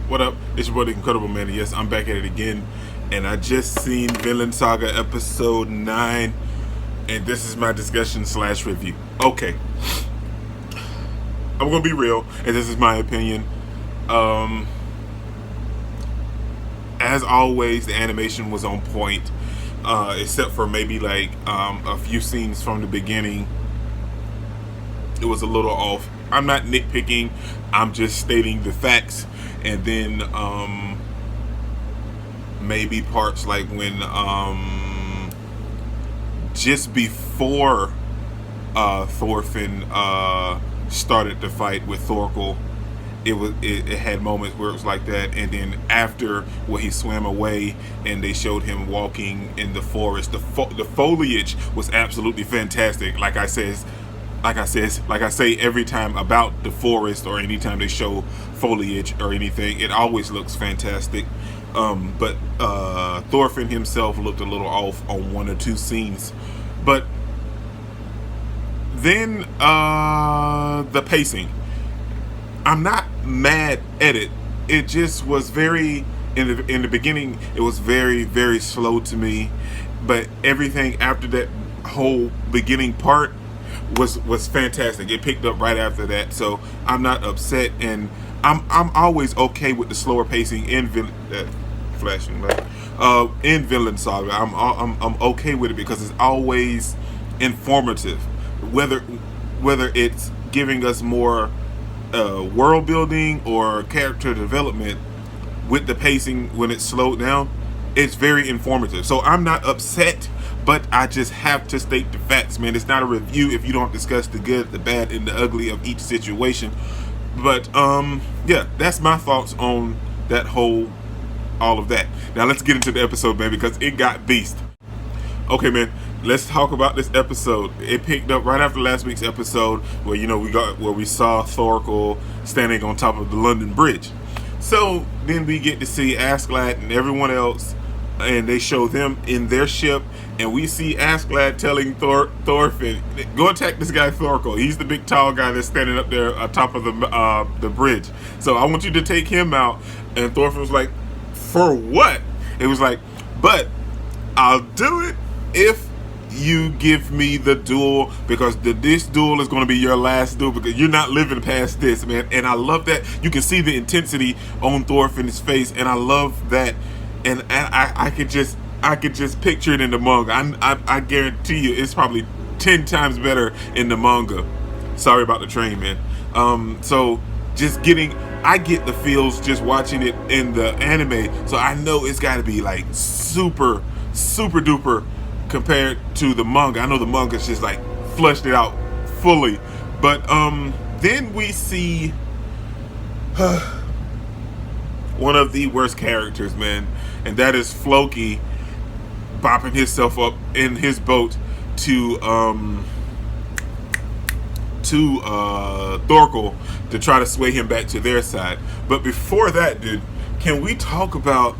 What up? It's your boy, the Incredible Man. Yes, I'm back at it again, and I just seen Vinland Saga episode 9, and this is my discussion slash review. Okay, I'm gonna be real, and this is my opinion. As always, the animation was on point, except for maybe like a few scenes from the beginning. It was a little off. I'm not nitpicking. I'm just stating the facts. And then maybe parts like when just before Thorfinn started the fight with Thorkell, it had moments where it was like that. And then after, where he swam away and they showed him walking in the forest, the foliage was absolutely fantastic. Like I say every time about the forest, or anytime they show foliage or anything, it always looks fantastic. But Thorfinn himself looked a little off on one or two scenes. But then the pacing, I'm not mad at it. It just was very, in the beginning, it was very, very slow to me. But everything after that whole beginning part was fantastic. It picked up right after that, so I'm not upset, and I'm always okay with the slower pacing in flashing light in Vinland Saga. I'm okay with it because it's always informative, whether it's giving us more world building or character development. With the pacing, when it's slowed down, it's very informative. So I'm not upset, but I just have to state the facts, man. It's not a review if you don't discuss the good, the bad, and the ugly of each situation. But yeah, that's my thoughts on that all of that. Now let's get into the episode, man, because it got beast. Okay, man, let's talk about this episode. It picked up right after last week's episode, where we saw Thorkell standing on top of the London Bridge. So then we get to see Askeladd and everyone else, and they show them in their ship, and we see Askeladd telling Thorfinn, go attack this guy Thorkell. He's the big tall guy that's standing up there atop of the bridge. So I want you to take him out. And Thorfinn was like, for what? It was like, but I'll do it if you give me the duel, because this duel is going to be your last duel, because you're not living past this, man. And I love that. You can see the intensity on Thorfinn's face, and I love that. And I could just picture it in the manga. I guarantee you it's probably 10 times better in the manga. Sorry about the train, man. So just I get the feels just watching it in the anime, so I know it's got to be like super, super duper compared to the manga. I know the manga's just like flushed it out fully. But then we see one of the worst characters, man, and that is Floki bopping himself up in his boat to Thorkell to try to sway him back to their side. But before that, dude, can we talk about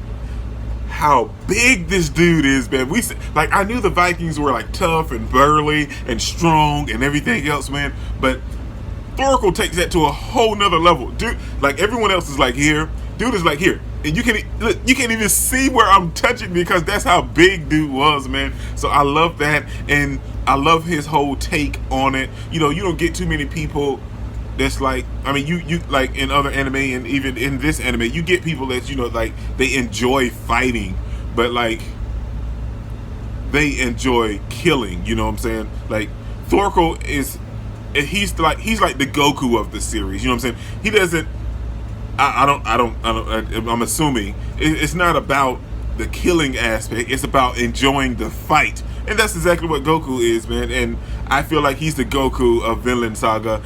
how big this dude is, man? I knew the Vikings were like tough and burly and strong and everything else, man, but Thorkell takes that to a whole nother level, dude. Like, everyone else is like here, dude is like here, and you can't even see where I'm touching, because that's how big dude was, man. So I love that, and I love his whole take on it. You don't get too many people that's like, I mean, you like in other anime, and even in this anime, you get people that, like, they enjoy fighting, but like they enjoy killing, you know what I'm saying? Like, Thorkell he's like the Goku of the series, you know what I'm saying? He doesn't, I'm assuming it's not about the killing aspect, it's about enjoying the fight. And that's exactly what Goku is, man. And I feel like he's the Goku of Vinland Saga.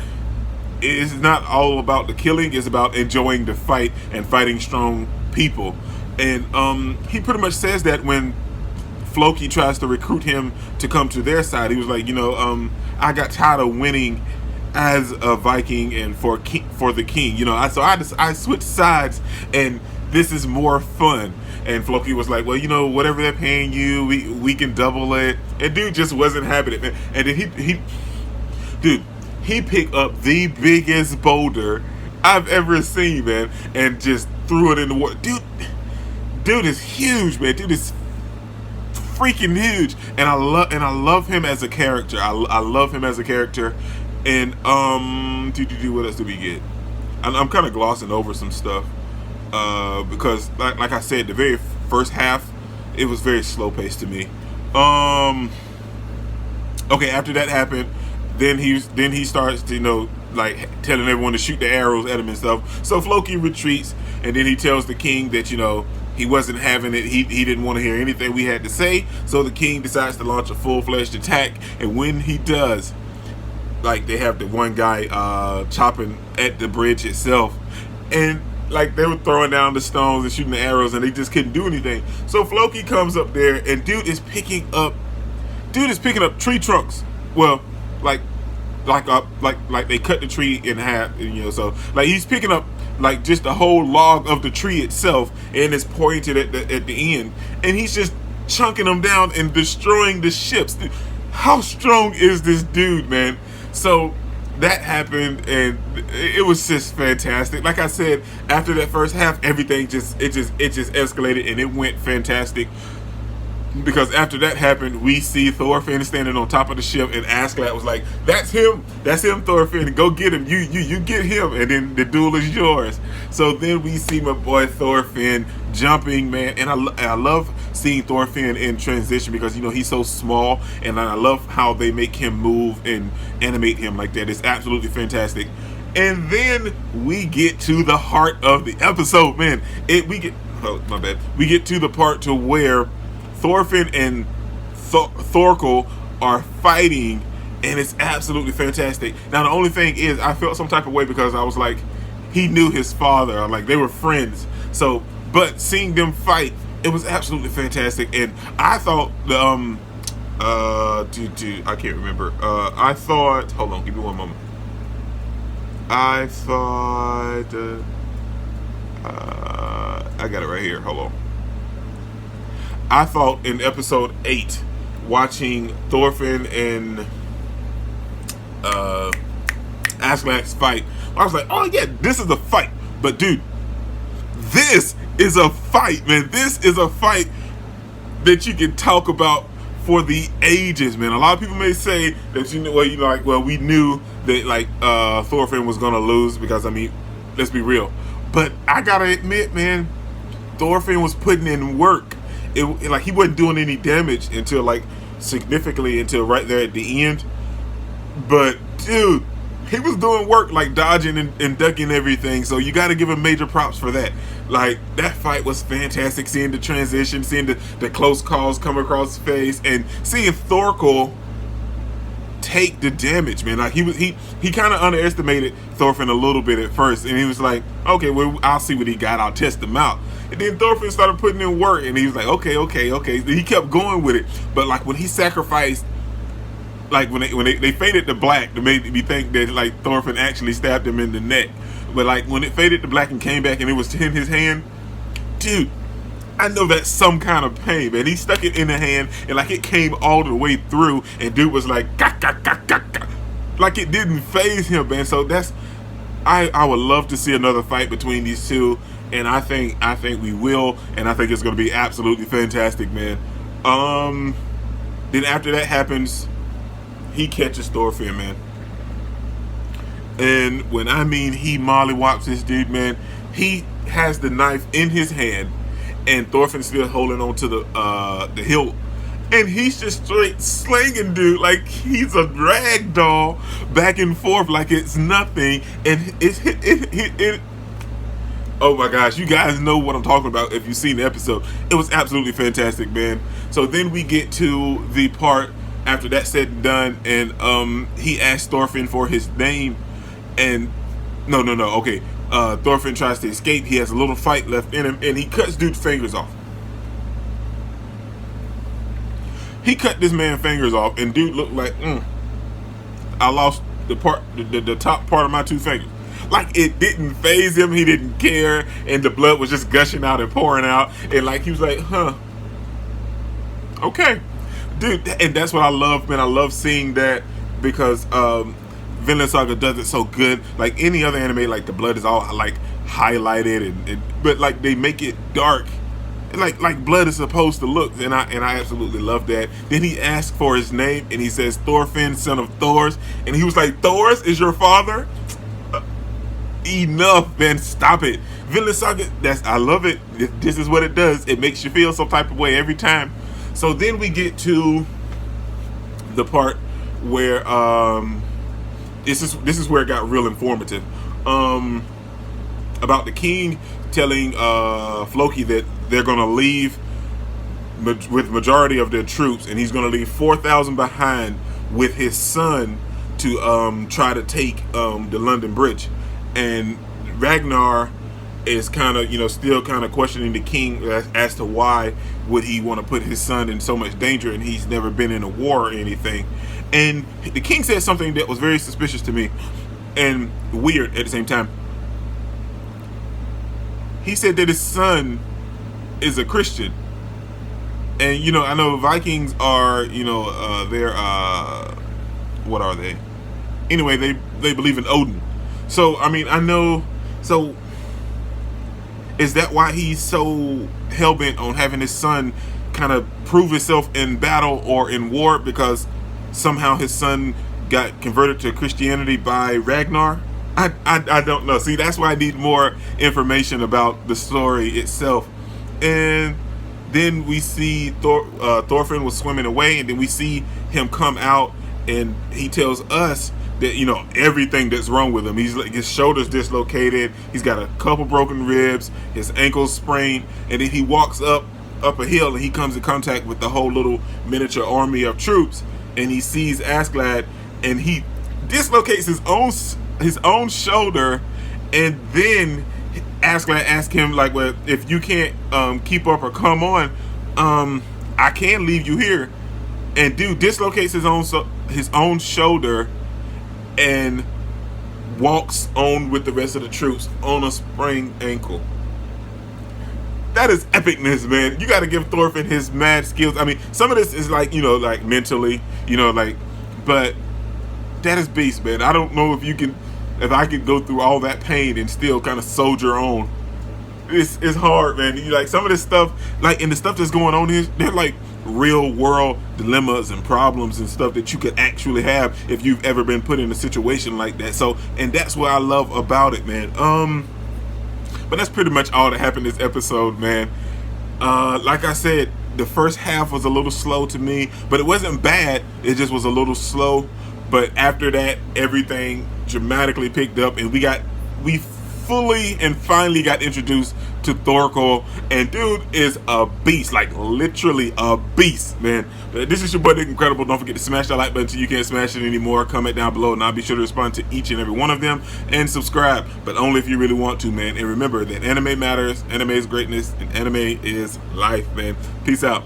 It's not all about the killing, it's about enjoying the fight and fighting strong people. And he pretty much says that when Floki tries to recruit him to come to their side. He was like, I got tired of winning as a Viking and for the king, so I switched sides, and this is more fun. And Floki was like, well, whatever they're paying you, we can double it. And dude just wasn't having it, man. And then he picked up the biggest boulder I've ever seen, man, and just threw it in the water. Dude is huge, man. Dude is freaking huge, and I love him as a character. I love him as a character, and what else do we get? I'm kind of glossing over some stuff because, like I said, the very first half it was very slow paced to me. Okay, after that happened, then he starts to, like telling everyone to shoot the arrows at him and stuff. So Floki retreats, and then he tells the king that he wasn't having it. He didn't want to hear anything we had to say. So the king decides to launch a full-fledged attack, and when he does, like, they have the one guy chopping at the bridge itself, and like they were throwing down the stones and shooting the arrows, and they just couldn't do anything. So Floki comes up there, and dude is picking up tree trunks. Well, like they cut the tree in half, so like he's picking up like just the whole log of the tree itself, and it's pointed at the end, and he's just chunking them down and destroying the ships. Dude, how strong is this dude, man? So that happened, and it was just fantastic. Like I said, after that first half, everything just escalated, and it went fantastic. Because after that happened, we see Thorfinn standing on top of the ship, and Askeladd was like, "That's him, Thorfinn. Go get him. You get him, and then the duel is yours." So then we see my boy Thorfinn jumping, man, and I love seeing Thorfinn in transition because he's so small, and I love how they make him move and animate him like that. It's absolutely fantastic. And then we get to the heart of the episode, man. We get to the part to where Thorfinn and Thorkell are fighting, and it's absolutely fantastic. Now, the only thing is, I felt some type of way because I was like, he knew his father, like they were friends. So, but seeing them fight, it was absolutely fantastic. And I thought I can't remember. I thought, hold on, give me one moment. I thought, I got it right here. Hold on. I thought in episode 8, watching Thorfinn and Askeladd's fight, I was like, oh yeah, this is a fight. But dude, this is a fight, man. This is a fight that you can talk about for the ages, man. A lot of people may say that we knew that like Thorfinn was gonna lose because let's be real. But I gotta admit, man, Thorfinn was putting in work. Like he wasn't doing any damage until significantly until right there at the end. But dude, he was doing work, like dodging and ducking everything. So you got to give him major props for that. Like that fight was fantastic. Seeing the transition, seeing the close calls come across his face, and seeing Thorkell take the damage, man. Like he kind of underestimated Thorfinn a little bit at first, and he was like, okay, well, I'll see what he got. I'll test him out. And then Thorfinn started putting in work, and he was like, okay. He kept going with it. But like when he sacrificed, like when they faded to black, to make me think that like Thorfinn actually stabbed him in the neck. But like when it faded to black and came back and it was in his hand, dude, I know that's some kind of pain, man. He stuck it in the hand, and like it came all the way through, and dude was like, gah, gah, gah, gah, gah. Like it didn't faze him, man. So I would love to see another fight between these two. And I think we will, and I think it's going to be absolutely fantastic, man. Then after that happens, he catches Thorfinn, man. And when I mean he mollywops this dude, man, he has the knife in his hand, and Thorfinn's still holding on to the hilt, and he's just straight slinging dude like he's a rag doll back and forth like it's nothing, and it. Oh my gosh, you guys know what I'm talking about if you've seen the episode. It was absolutely fantastic, man. So then we get to the part after that's said and done, and he asked Thorfinn for his name, and no, okay. Thorfinn tries to escape. He has a little fight left in him, and he cuts dude's fingers off. He cut this man's fingers off, and dude looked like, I lost the top part of my 2 fingers. Like it didn't faze him, he didn't care, and the blood was just gushing out and pouring out, and like he was like, okay, dude. And that's what I love, man. I love seeing that because Vinland Saga does it so good. Like any other anime, like the blood is all like highlighted, but like they make it dark, like blood is supposed to look, and I absolutely love that. Then he asked for his name, and he says Thorfinn, son of Thors, and he was like, Thors is your father? Enough, man, stop it. Vinland Saga, I love it. This is what it does. It makes you feel some type of way every time. So then we get to the part where this is where it got real informative. About the king telling Floki that they're gonna leave with majority of their troops, and he's gonna leave 4,000 behind with his son to try to take the London Bridge. And Ragnar is kind of, still kind of questioning the king as to why would he want to put his son in so much danger, and he's never been in a war or anything. And the king said something that was very suspicious to me and weird at the same time. He said that his son is a Christian. And, I know Vikings are, they're, what are they? Anyway, they believe in Odin. So, I mean, I know, so is that why he's so hell-bent on having his son kind of prove himself in battle or in war, because somehow his son got converted to Christianity by Ragnar? I don't know. See, that's why I need more information about the story itself. And then we see Thorfinn was swimming away, and then we see him come out, and he tells us that, everything that's wrong with him. He's like, his shoulder's dislocated, he's got a couple broken ribs, his ankle's sprained, and then he walks up a hill, and he comes in contact with the whole little miniature army of troops, and he sees Askeladd, and he dislocates his own shoulder. And then Askeladd asks him, like, well, if you can't keep up or come on, I can leave you here. And dude dislocates his own shoulder and walks on with the rest of the troops on a sprained ankle. That is epicness, man. You got to give Thorfinn his mad skills. I mean, some of this is like, like mentally, but that is beast, man. I don't know if I could go through all that pain and still kind of soldier on. It's hard, man. Like some of this stuff, like, and the stuff that's going on here, they're like real world dilemmas and problems and stuff that you could actually have if you've ever been put in a situation like that. So, and that's what I love about it, man. But that's pretty much all that happened this episode, man. Like I said, the first half was a little slow to me, but it wasn't bad. It just was a little slow. But after that, everything dramatically picked up, and we fully and finally got introduced to Thorkell, and dude is a beast, like literally a beast, man. This is your boy Nick Incredible. Don't forget to smash that like button so you can't smash it anymore. Comment down below, and I'll be sure to respond to each and every one of them, and subscribe, but only if you really want to, man. And remember that anime matters, anime is greatness, and anime is life, man. Peace out.